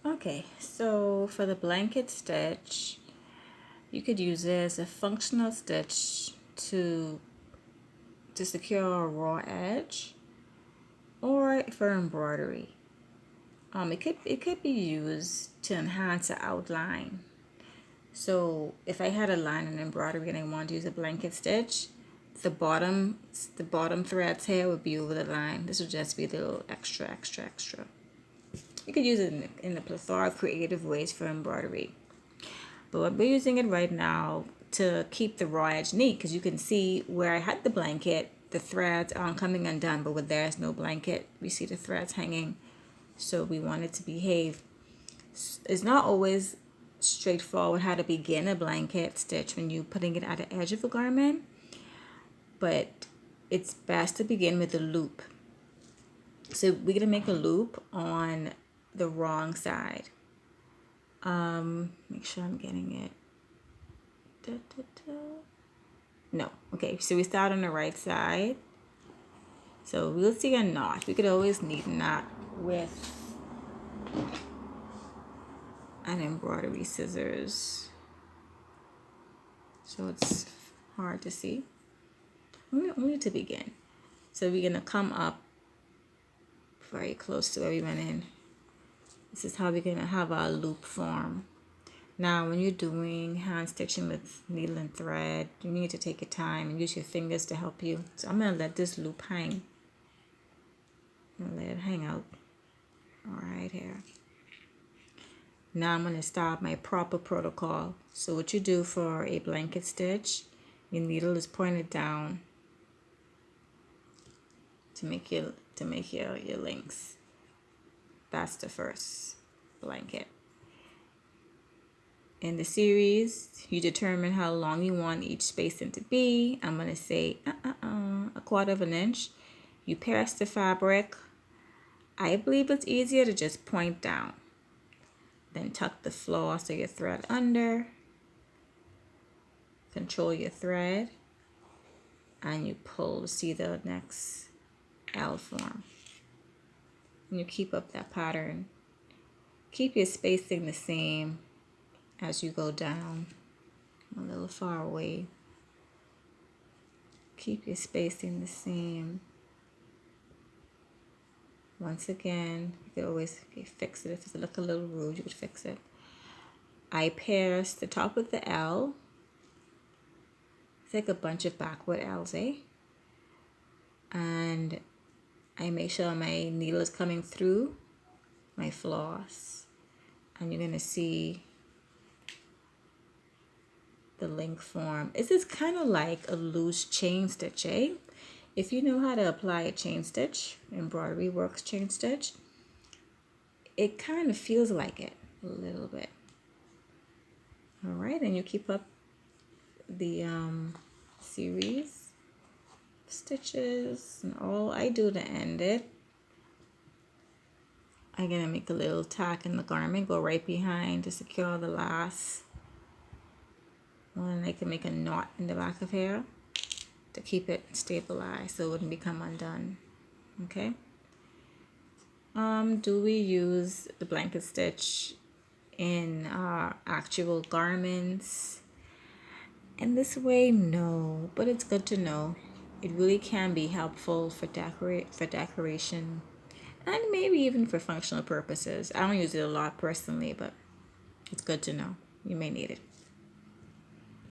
Okay, so for the blanket stitch, you could use it as a functional stitch to secure a raw edge, or for embroidery. It could be used to enhance the outline. So if I had a line in embroidery and I wanted to use a blanket stitch, the bottom threads here would be over the line. This would just be a little extra. You could use it in a plethora of creative ways for embroidery. But we're using it right now to keep the raw edge neat, because you can see where I had the blanket, the threads aren't coming undone, but where there's no blanket, we see the threads hanging. So we want it to behave. It's not always straightforward how to begin a blanket stitch when you're putting it at the edge of a garment, but it's best to begin with a loop. So we're gonna make a loop on the wrong side. Make sure I'm getting it. No, okay, so we start on the right side. So we'll see a knot. We could always knit a knot with an embroidery scissors, so it's hard to see. Only to begin. So we're gonna come up very close to where we went in. This is how we're gonna have our loop form. Now when you're doing hand stitching with needle and thread, you need to take your time and use your fingers to help you. So I'm gonna let this loop hang. I'm gonna let it hang out right here. Now I'm going to start my proper protocol. So what you do for a blanket stitch, your needle is pointed down to make your links. That's the first blanket. In the series, you determine how long you want each spacing to be. I'm going to say a quarter of an inch. You pass the fabric. I believe it's easier to just point down. Then tuck the floss or your thread under. Control your thread. And you pull to see the next L form. And you keep up that pattern. Keep your spacing the same as you go down. A little far away. Keep your spacing the same. Once again, you could always fix it. If it look a little rude, you could fix it. I pierce the top of the L. It's like a bunch of backward L's, eh? And I make sure my needle is coming through my floss. And you're gonna see the link form. This is kind of like a loose chain stitch, eh? If you know how to apply a chain stitch, embroidery works chain stitch, it kind of feels like it a little bit. All right, and you keep up the series stitches, and all I do to end it, I'm gonna make a little tack in the garment, go right behind to secure the last one. I can make a knot in the back of here to keep it stabilized so it wouldn't become undone. Okay. Do we use the blanket stitch in our actual garments? In this way, no, but it's good to know. It really can be helpful for decoration and maybe even for functional purposes. I don't use it a lot personally, but it's good to know. You may need it.